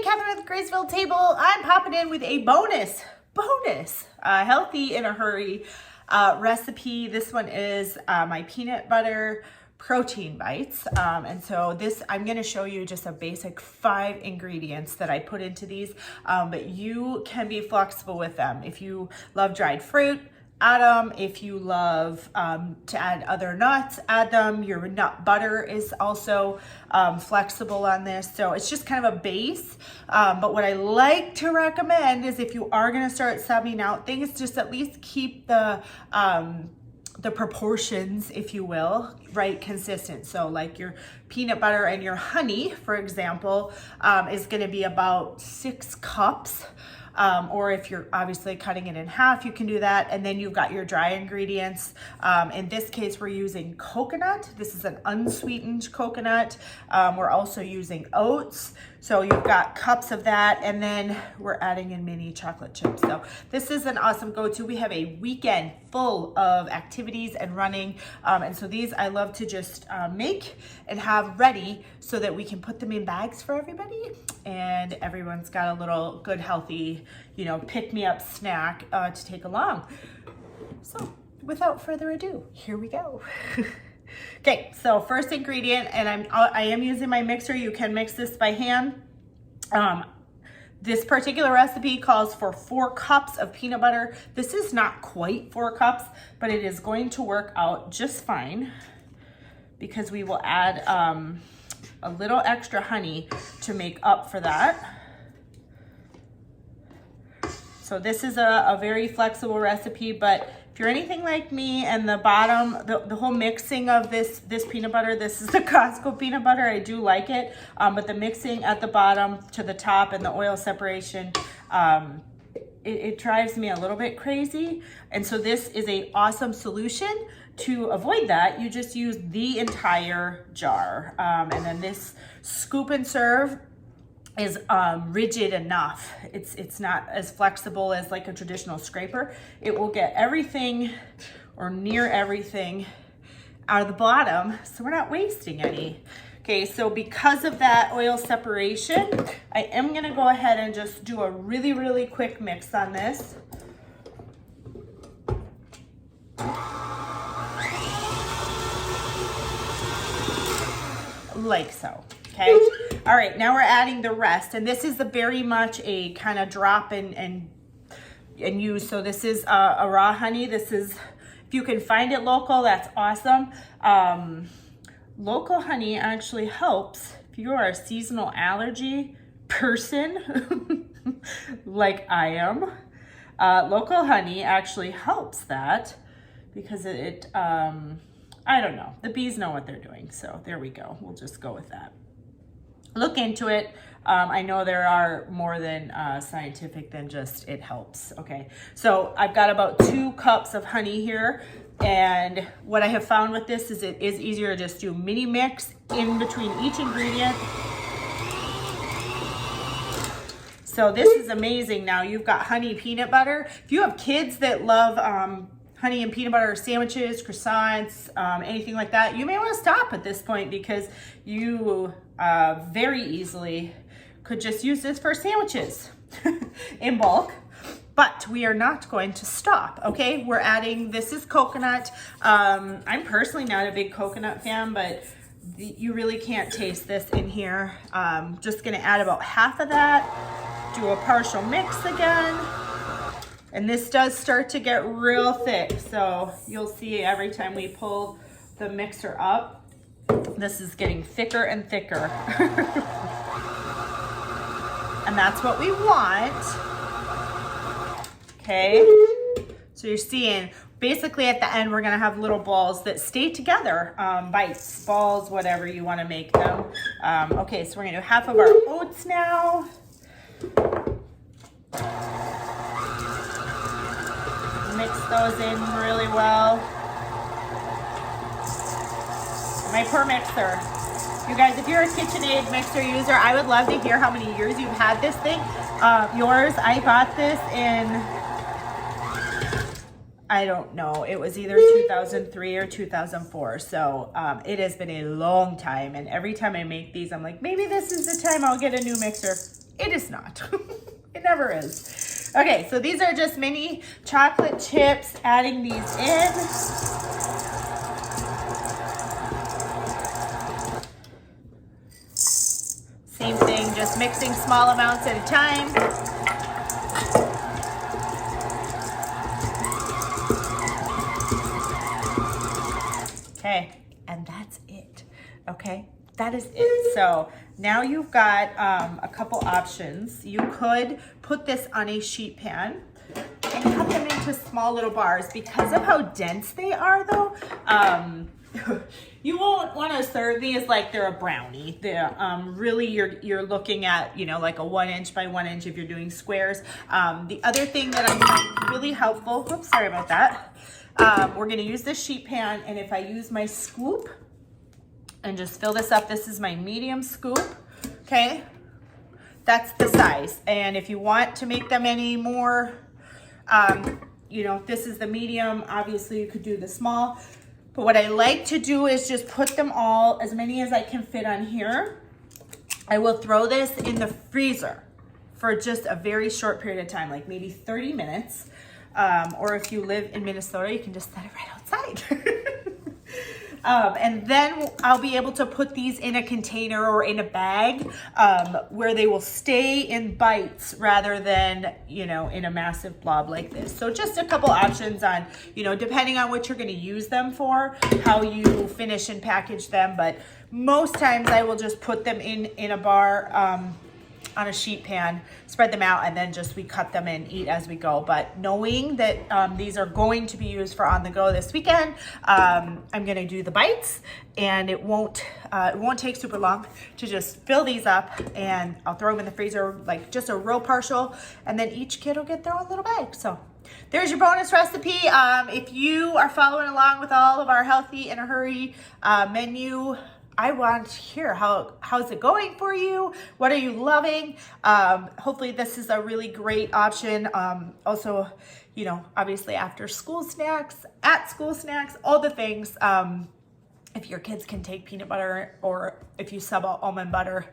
Catherine at the Graceville table. I'm popping in with a bonus, healthy in a hurry recipe. This one is my peanut butter protein bites. And so this, I'm going to show you just a basic 5 ingredients that I put into these, but you can be flexible with them. If you love dried fruit, add them. If you love to add other nuts, add them. Your nut butter is also flexible on this. So it's just kind of a base. But what I like to recommend is if you are gonna start subbing out things, just at least keep the proportions, if you will, right, consistent. So like your peanut butter and your honey, for example, is gonna be about 6 cups. Or if you're obviously cutting it in half, you can do that. And then you've got your dry ingredients. In this case, we're using coconut. This is an unsweetened coconut. We're also using oats. So you've got cups of that. And then we're adding in mini chocolate chips. So this is an awesome go-to. We have a weekend full of activities and running. And so these I love to just make and have ready so that we can put them in bags for everybody. And everyone's got a little good, healthy, pick-me-up snack to take along. So without further ado, here we go. Okay, so first ingredient, and I am using my mixer. You can mix this by hand. This particular recipe calls for 4 cups of peanut butter. This is not quite 4 cups, but it is going to work out just fine because we will add a little extra honey to make up for that. So this is a very flexible recipe, but if you're anything like me and the bottom, the whole mixing of this peanut butter, this is the Costco peanut butter, I do like it, but the mixing at the bottom to the top and the oil separation, it drives me a little bit crazy. And so this is an awesome solution to avoid that. You just use the entire jar. And then this scoop and serve is rigid enough. It's not as flexible as like a traditional scraper. It will get everything or near everything out of the bottom, so we're not wasting any. Okay, so because of that oil separation, I am gonna go ahead and just do a really, really quick mix on this. Like so, okay? All right, now we're adding the rest, and this is very much a kind of drop and use. So this is a raw honey. This is, if you can find it local, that's awesome. Local honey actually helps if you are a seasonal allergy person, like I am. Local honey actually helps that because I don't know, the bees know what they're doing. So there we go, we'll just go with that. Look into it. I know there are more than scientific than just it helps. Okay, so I've got about 2 cups of honey here. And what I have found with this is it is easier to just do mini mix in between each ingredient. So this is amazing. Now you've got honey peanut butter. If you have kids that love honey and peanut butter sandwiches, croissants, anything like that, you may want to stop at this point because you very easily could just use this for sandwiches in bulk. But we are not going to stop, okay? We're adding, this is coconut. I'm personally not a big coconut fan, but you really can't taste this in here. Just gonna add about half of that, do a partial mix again. And this does start to get real thick. So you'll see every time we pull the mixer up, this is getting thicker and thicker. And that's what we want. Okay, so you're seeing basically at the end we're gonna have little balls that stay together, bites, balls, whatever you want to make them. Okay, so we're gonna do half of our oats now. Mix those in really well. My poor mixer. You guys, if you're a KitchenAid mixer user, I would love to hear how many years you've had this thing. Yours, I bought this in, I don't know, it was either 2003 or 2004. So it has been a long time. And every time I make these, I'm like, maybe this is the time I'll get a new mixer. It is not. It never is. Okay, so these are just mini chocolate chips, adding these in. Same thing, just mixing small amounts at a time. Okay, and that's it. Okay, that is it. So now you've got a couple options. You could put this on a sheet pan and cut them into small little bars. Because of how dense they are though, you won't want to serve these like they're a brownie. They're really you're looking at, you know, like a 1 inch by 1 inch if you're doing squares. The other thing that I find really helpful, oops, sorry about that. We're going to use this sheet pan, and if I use my scoop and just fill this up, this is my medium scoop. Okay, that's the size. And if you want to make them any more, you know, if this is the medium, obviously you could do the small. But what I like to do is just put them all, as many as I can fit on here. I will throw this in the freezer for just a very short period of time, like maybe 30 minutes. Or if you live in Minnesota, you can just set it right outside. And then I'll be able to put these in a container or in a bag where they will stay in bites rather than, you know, in a massive blob like this. So just a couple options on, you know, depending on what you're going to use them for, how you finish and package them. But most times I will just put them in a bar on a sheet pan, spread them out, and then just we cut them and eat as we go. But knowing that these are going to be used for on the go this weekend, I'm gonna do the bites, and it won't take super long to just fill these up, and I'll throw them in the freezer, like just a real partial, and then each kid will get their own little bag. So there's your bonus recipe. If you are following along with all of our Healthy in a Hurry menu, I want to hear how's it going for you? What are you loving? Hopefully this is a really great option. Also, you know, obviously after school snacks, at school snacks, all the things. If your kids can take peanut butter, or if you sub out almond butter,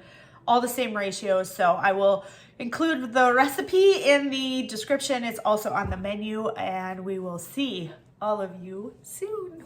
all the same ratios. So I will include the recipe in the description. It's also on the menu, and we will see all of you soon.